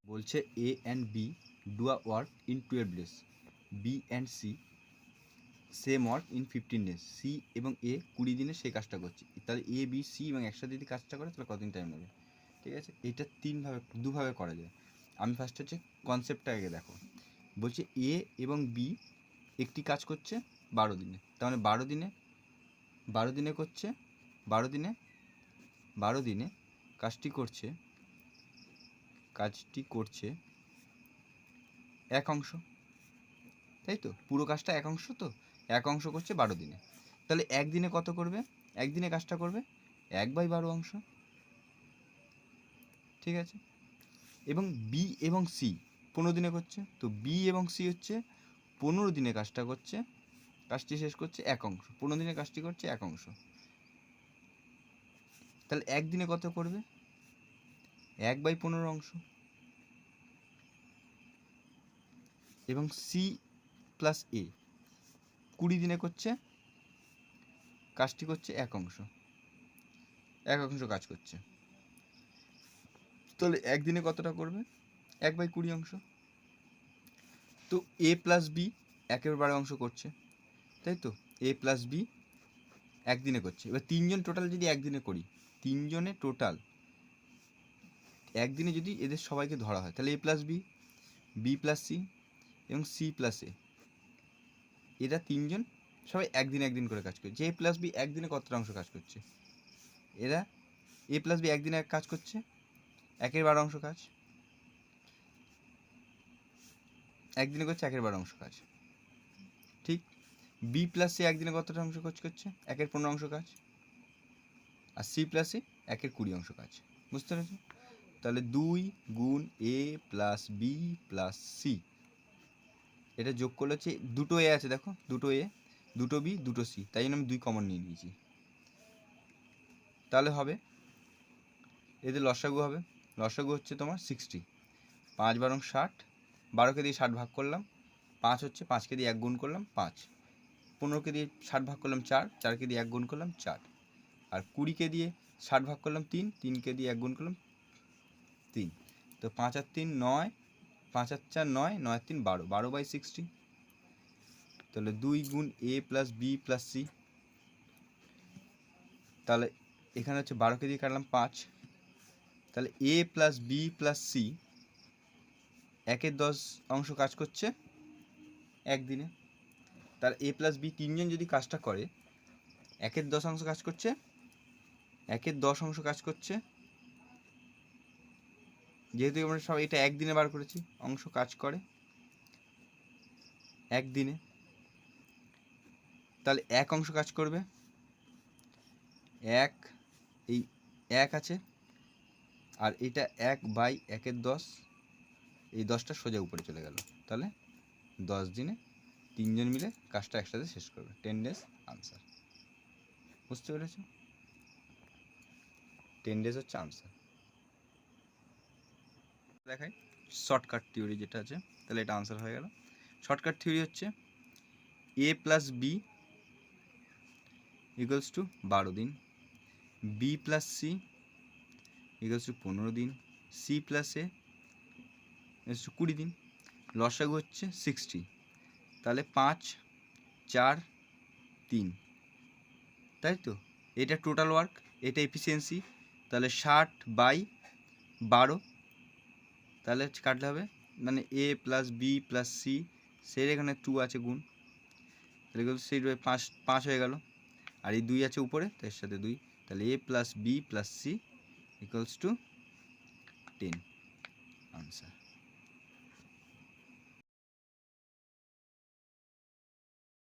বলছে A and B do a work in 12 days, B and C same work in 15 days. C এবং A 20 দিনে সেই কাজটা করছে। তাহলে এ বি সি এবং একসাথে যদি কাজটা করে তাহলে কতদিন টাইম নেবে? ঠিক আছে, এটা দুভাবে করা যায়। আমি ফার্স্ট হচ্ছে কনসেপ্টটা আগে দেখো। বলছে এ এবং বি একটি কাজ করছে 12 দিনে, তার মানে 12 দিনে করছে, 12 দিনে কাজটি করছে এক অংশ, তাই তো? পুরো কাজটা এক অংশ, তো এক অংশ করছে 12 দিনে। তাহলে একদিনে কত করবে? একদিনে কাজটা করবে 1/12 অংশ। ঠিক আছে, এবং বি এবং সি 15 দিনে করছে, তো বি এবং সি হচ্ছে 15 দিনে কাজটা করছে, কাজটি শেষ করছে এক অংশ। 15 দিনে কাজটি করছে এক অংশ। তাহলে একদিনে কত করবে? 1/15 অংশ। এবং সি প্লাস এ 20 দিনে করছে, কাজটি করছে এক অংশ কাজ করছে। তাহলে একদিনে কতটা করবে? 1/20 অংশ। তো এ প্লাস বি 1/12 অংশ করছে, তাই তো? এ প্লাস বি একদিনে করছে। এবার তিনজন টোটাল যদি একদিনে করি, তিনজনে টোটাল একদিনে যদি এদের সবাইকে ধরা হয়, তাহলে A plus B, B plus C এবং সি প্লাস এ, এরা তিনজন সবাই একদিন করে কাজ করছে। এ প্লাস বি একদিনে কতটা অংশ কাজ করছে? এরা এ প্লাস বি একদিনে কাজ করছে 1/12 অংশ কাজ, একদিনে করছে 1/12 অংশ কাজ। ঠিক, বি প্লাস সি একদিনে কতটা অংশ কাজ করছে? 1/15 অংশ কাজ। আর সি প্লাস সি 1/20 অংশ কাজ। বুঝতে পেরেছো? তাহলে 2 গুণ এ প্লাস বি প্লাস সি, এটা যোগ করলে হচ্ছে দুটো এ আছে, দেখো দুটো এ, দুটো বি, দুটো সি, তাই জন্য আমি 2 কমন নিয়ে নিয়েছি। তাহলে হবে এদের লসাগু হবে, লসাগু হচ্ছে তোমার 60। 5 12 60, 12কে দিয়ে 60 ভাগ করলাম 5 হচ্ছে, 5কে দিয়ে 1 গুণ করলাম 5, 15কে দিয়ে 60 ভাগ করলাম 4, 4কে দিয়ে 1 গুণ করলাম 4, আর 20কে দিয়ে 60 ভাগ করলাম 3, 3কে দিয়ে 1 গুণ করলাম 3। তো 5 আর 3 9, 5 আর 4 9, 9 আর 3 12, 12/60। তাহলে 2 গুণ এ প্লাস বি প্লাস সি, তাহলে এখানে হচ্ছে 12কে দিয়ে কাটলাম 5, তাহলে A plus B plus C 1/10 অংশ কাজ করছে একদিনে। তার এ প্লাস বি তিনজন যদি কাজটা করে 1/10 অংশ কাজ করছে, 1/10 অংশ কাজ করছে, যেহেতু আমরা সব এটা একদিনে বার করেছি, অংশ কাজ করে একদিনে, তাহলে এক অংশ কাজ করবে এক, এই এক আছে, আর এটা 1/1/10, এই 10টা সোজা উপরে চলে গেল। তাহলে 10 দিনে তিনজন মিলে কাজটা একসাথে শেষ করবে। 10 ডেজ আনসার। বুঝতে পেরেছো? 10 ডেজ হচ্ছে আনসার। দেখাই শর্টকাট থিওরি যেটা আছে, তাহলে এটা আনসার হয়ে গেল। শর্টকাট থিওরি হচ্ছে A plus B equals to 12 দিন, B plus C equals to 15 দিন, C plus A equals to 20 দিন। লসাগু হচ্ছে 60, তাহলে 5 4 3, তাই তো? এটা টোটাল ওয়ার্ক, এটা এফিসিয়েন্সি, তাহলে 60/12, তাহলে কাটলে হবে মানে এ প্লাস বি প্লাস সি, সেই এখানে 2 আছে গুণ, তাহলে সেই 5 5 হয়ে গেল, আর এই 2 আছে উপরে, তার সাথে 2, তাহলে A plus B plus C equals to 10 answer.